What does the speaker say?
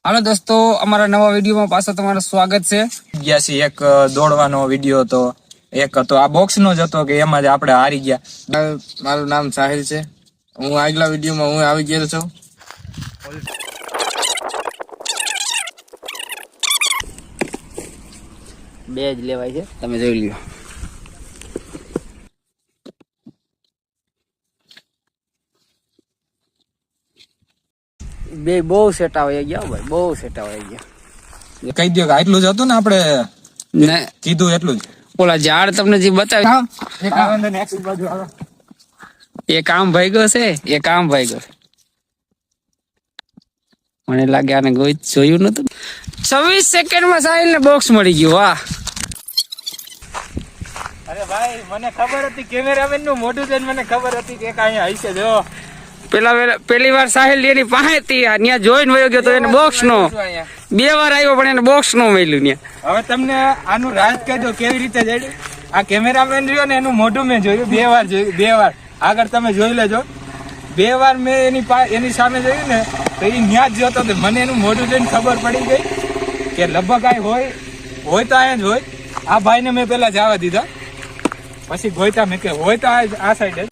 હાલો દોસ્તો, અમારા નવા વિડીયોમાં પાછા તમારું સ્વાગત છે. એક દોડવાનો વિડીયો હતો, એક હતો આ બોક્સ નો જ હતો કે એમાં જ આપણે હારી ગયા. મારું નામ સાહિલ છે. હું આગલા વિડીયોમાં હું આવી ગયેલો છું. બે જ લેવાય છે, તમે જોઈ લ્યો. બે બહુ સેટા વહી ગયા ભાઈ, બહુ સેટા વહી ગયા. કહી દો કે આટલું જ હતું ને, આપણે ને કીધું એટલું જ. ઓલા ઝાડ તમને જે બતાવ્યું એ કામ ભાગ્યો છે, એ કામ ભાગ્યો છે. મને લાગે આને કોઈ જોયું નતું. 26 સેકન્ડમાં સાહિલ ને બોક્સ મળી ગયું. વાહ! અરે ભાઈ, મને ખબર હતી કેમેરામેન નું મોઢું જોઈને મને ખબર હતી કે અહીંયા હશે. જો પેલી વાર સાહિલ એની પાસે હતી, ત્યાં જોઈને વયો ગયો તો એને બોક્સ નો. બે વાર આવ્યો પણ એને બોક્સ નો મળ્યું ત્યાં. હવે તમને આનું રાજ કહી દો કેવી રીતે જડ્યું. આ કેમેરામેન રહ્યો ને એનું મોઢું મેં જોયું, બે વાર જોયું. બે વાર આગળ તમે જોઈ લેજો. બે વાર મેં એની સામે જોયું ને તો એ ન્યા જ જોતો હતો. મને એનું મોઢું જોઈને ખબર પડી ગઈ કે લગભગ આ હોય તો અહીંયા જ હોય. આ ભાઈને મેં પેલા જવા દીધા, પછી ગોઈતા મેં કે હોય તો આ સાઈડ જ.